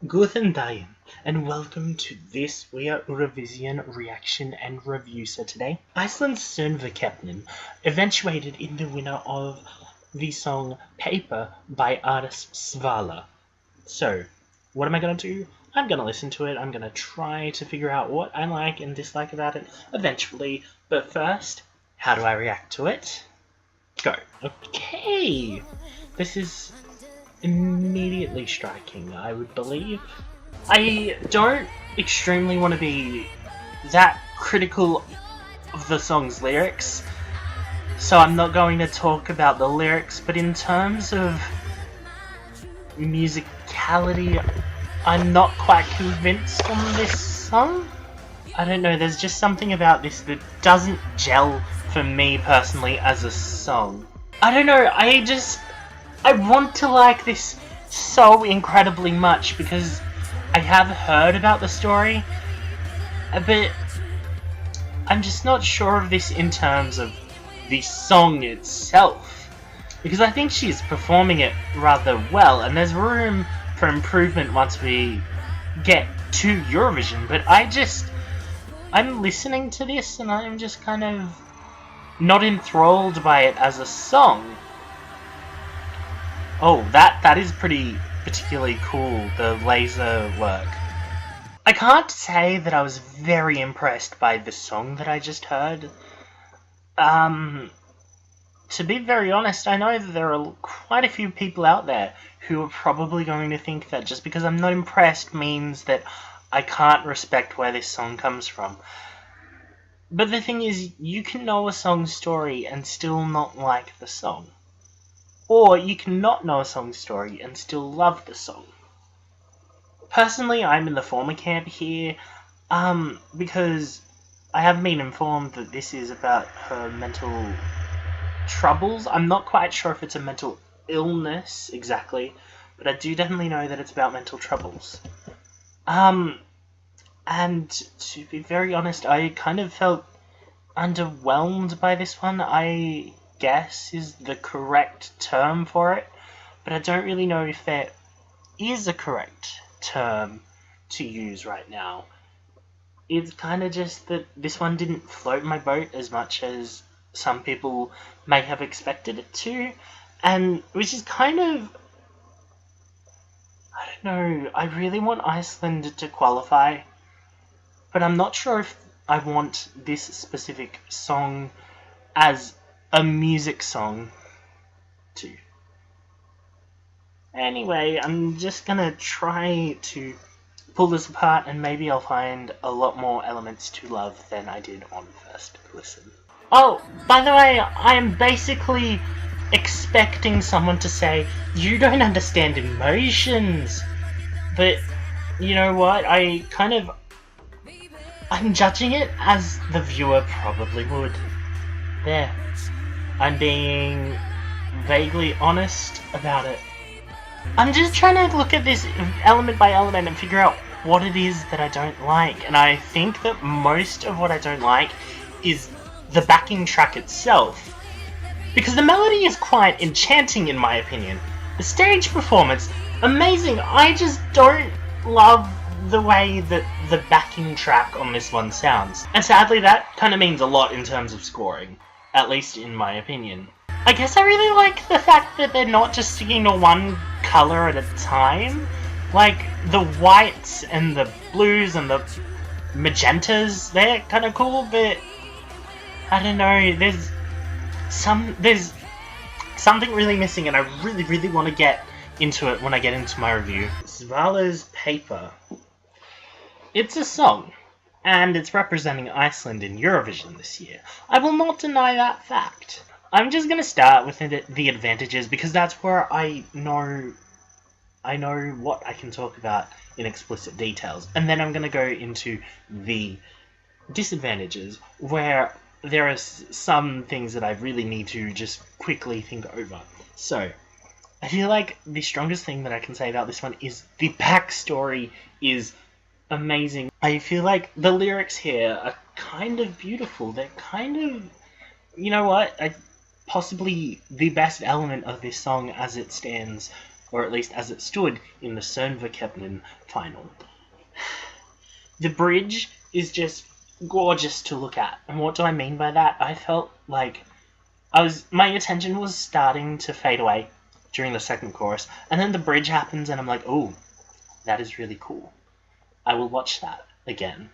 Guten Dagen, and welcome to this Eurovision reaction and review. So today, Iceland's Söngvakeppnin eventuated in the winner of the song Paper by artist Svala. So, what am I going to do? I'm going to listen to it, I'm going to try to figure out what I like and dislike about it eventually, but first, how do I react to it? Go. Okay, this is immediately striking, I would believe. I don't extremely want to be that critical of the song's lyrics, so I'm not going to talk about the lyrics, but in terms of musicality, I'm not quite convinced on this song. I don't know, there's just something about this that doesn't gel for me personally as a song. I don't know, I want to like this so incredibly much because I have heard about the story, but I'm just not sure of this in terms of the song itself, because I think she's performing it rather well and there's room for improvement once we get to Eurovision, but I'm listening to this and I'm just kind of not enthralled by it as a song. Oh, that is pretty particularly cool, the laser work. I can't say that I was very impressed by the song that I just heard. To be very honest, I know that there are quite a few people out there who are probably going to think that just because I'm not impressed means that I can't respect where this song comes from. But the thing is, you can know a song's story and still not like the song. Or you can not know a song's story and still love the song. Personally, I'm in the former camp here, because I have been informed that this is about her mental troubles. I'm not quite sure if it's a mental illness exactly, but I do definitely know that it's about mental troubles. And to be very honest, I kind of felt underwhelmed by this one, I guess is the correct term for it, but I don't really know if there is a correct term to use right now. It's kind of just that this one didn't float my boat as much as some people may have expected it to, and which is kind of, I don't know, I really want Iceland to qualify, but I'm not sure if I want this specific song as a music song too. Anyway, I'm just gonna try to pull this apart and maybe I'll find a lot more elements to love than I did on first listen. Oh, by the way, I'm basically expecting someone to say, "You don't understand emotions." But, you know what, I'm judging it as the viewer probably would. There. I'm being vaguely honest about it. I'm just trying to look at this element by element and figure out what it is that I don't like. And I think that most of what I don't like is the backing track itself. Because the melody is quite enchanting in my opinion. The stage performance, amazing. I just don't love the way that the backing track on this one sounds. And sadly that kind of means a lot in terms of scoring. At least in my opinion. I guess I really like the fact that they're not just sticking to one colour at a time. Like, the whites and the blues and the magentas, they're kind of cool, but I don't know, there's something really missing and I really want to get into it when I get into my review. Svala's Paper. It's a song, and it's representing Iceland in Eurovision this year. I will not deny that fact. I'm just going to start with the advantages because that's where I know what I can talk about in explicit details. And then I'm going to go into the disadvantages where there are some things that I really need to just quickly think over. So, I feel like the strongest thing that I can say about this one is the backstory is amazing. I feel like the lyrics here are kind of beautiful. They're kind of, you know what, possibly the best element of this song as it stands or at least as it stood in the Söngvakeppnin final. The bridge is just gorgeous to look at, and what do I mean by that? I felt like my attention was starting to fade away during the second chorus, and then the bridge happens, and I'm like, oh, that is really cool. I will watch that again.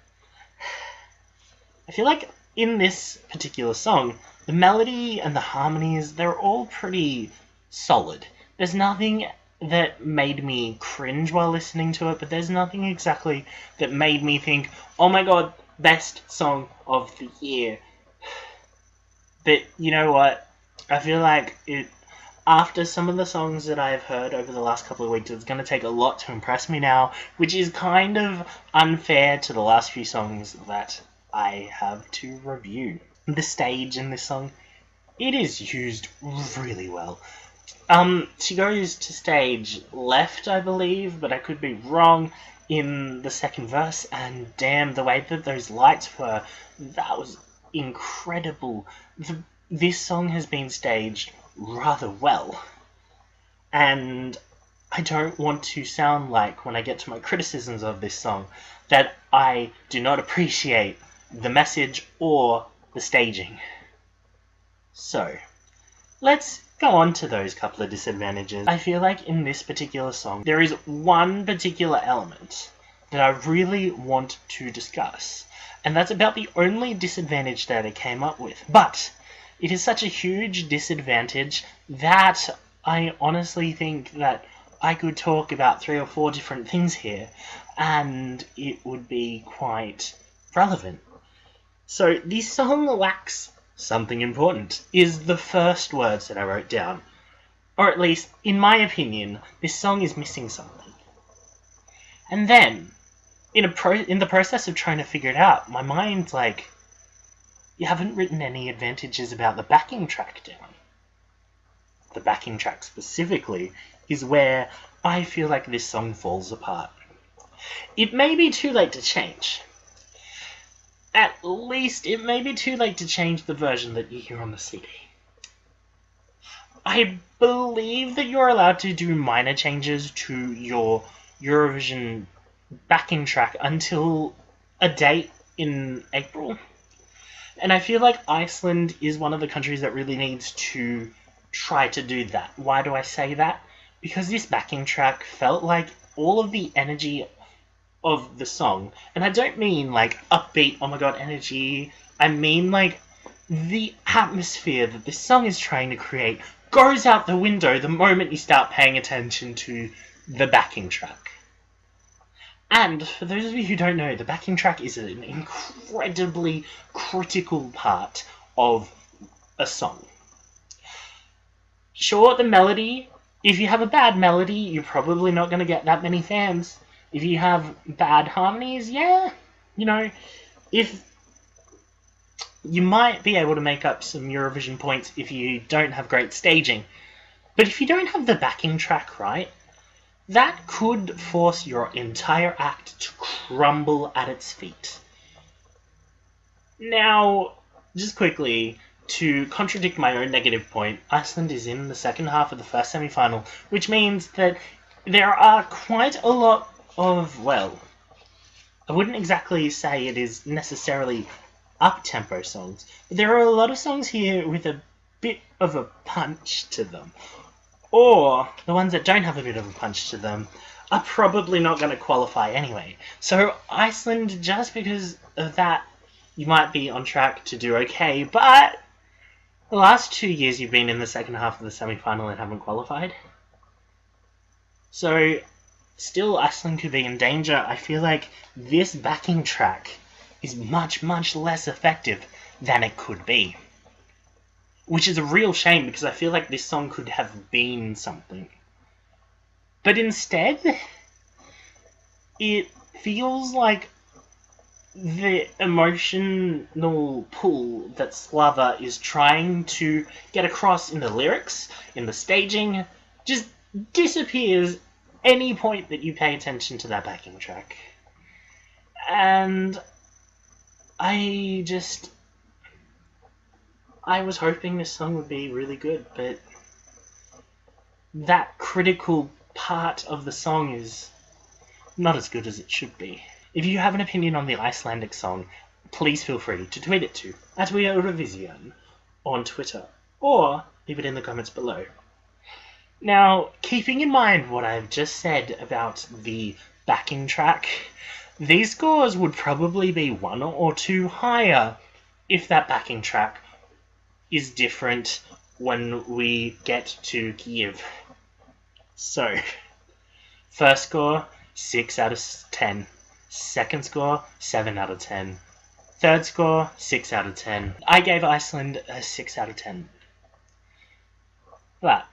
I feel like in this particular song, the melody and the harmonies, they're all pretty solid. There's nothing that made me cringe while listening to it, but there's nothing exactly that made me think, oh my god, best song of the year. But you know what? I feel like after some of the songs that I've heard over the last couple of weeks, it's going to take a lot to impress me now, which is kind of unfair to the last few songs that I have to review. The stage in this song, it is used really well. She goes to stage left, I believe, but I could be wrong, in the second verse, and damn, the way that those lights were, that was incredible. This song has been staged rather well, and I don't want to sound like, when I get to my criticisms of this song, that I do not appreciate the message or the staging. So, let's go on to those couple of disadvantages. I feel like in this particular song, there is one particular element that I really want to discuss, and that's about the only disadvantage that I came up with. But it is such a huge disadvantage that I honestly think that I could talk about 3 or 4 different things here, and it would be quite relevant. So, this song lacks something important, is the first words that I wrote down. Or at least, in my opinion, this song is missing something. And then, in the process of trying to figure it out, my mind's like, you haven't written any advantages about the backing track down. The backing track specifically is where I feel like this song falls apart. It may be too late to change. At least it may be too late to change the version that you hear on the CD. I believe that you're allowed to do minor changes to your Eurovision backing track until a date in April. And I feel like Iceland is one of the countries that really needs to try to do that. Why do I say that? Because this backing track felt like all of the energy of the song, and I don't mean like upbeat, oh my god, energy, I mean like the atmosphere that this song is trying to create goes out the window the moment you start paying attention to the backing track. And for those of you who don't know, the backing track is an incredibly critical part of a song. Sure, the melody, if you have a bad melody, you're probably not going to get that many fans. If you have bad harmonies, yeah, you know, if you might be able to make up some Eurovision points if you don't have great staging. But if you don't have the backing track right, that could force your entire act to crumble at its feet. Now, just quickly, to contradict my own negative point, Iceland is in the second half of the first semi-final, which means that there are quite a lot of, well, I wouldn't exactly say it is necessarily up-tempo songs, but there are a lot of songs here with a bit of a punch to them. Or, the ones that don't have a bit of a punch to them are probably not going to qualify anyway. So, Iceland, just because of that, you might be on track to do okay, but the last 2 years you've been in the second half of the semi-final and haven't qualified. So, still, Iceland could be in danger. I feel like this backing track is much, much less effective than it could be. Which is a real shame, because I feel like this song could have been something. But instead, it feels like the emotional pull that Svala is trying to get across in the lyrics, in the staging, just disappears any point that you pay attention to that backing track. And I was hoping this song would be really good, but that critical part of the song is not as good as it should be. If you have an opinion on the Icelandic song, please feel free to tweet it to @Eurovision on Twitter, or leave it in the comments below. Now, keeping in mind what I've just said about the backing track, these scores would probably be 1 or 2 higher if that backing track is different when we get to Kyiv. So, first score, 6 out of 10. Second score, 7 out of 10. Third score, 6 out of 10. I gave Iceland a 6 out of 10. But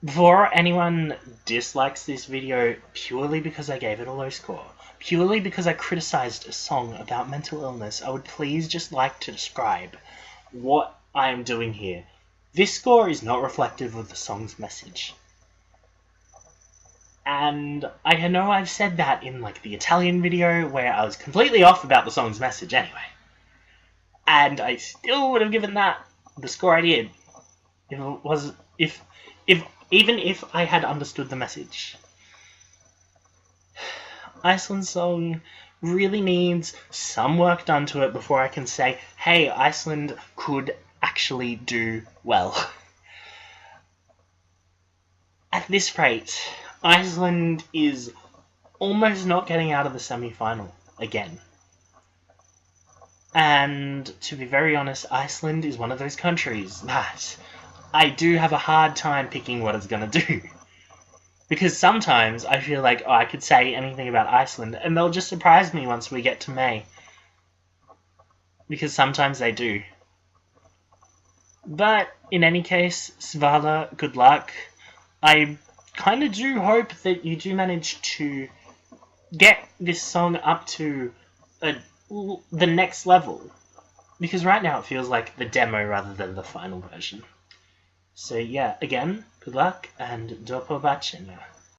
before anyone dislikes this video purely because I gave it a low score, purely because I criticized a song about mental illness, I would please just like to describe what I am doing here. This score is not reflective of the song's message. And I know I've said that in like the Italian video where I was completely off about the song's message anyway. And I still would have given that the score I did even if I had understood the message. Iceland's song really needs some work done to it before I can say, hey, Iceland could actually do well. At this rate, Iceland is almost not getting out of the semi-final again. And to be very honest, Iceland is one of those countries that I do have a hard time picking what it's going to do. Because sometimes I feel like, I could say anything about Iceland and they'll just surprise me once we get to May. Because sometimes they do. But in any case, Svala, good luck. I kind of do hope that you do manage to get this song up to the next level. Because right now it feels like the demo rather than the final version. So yeah, again, good luck and do pobacenia.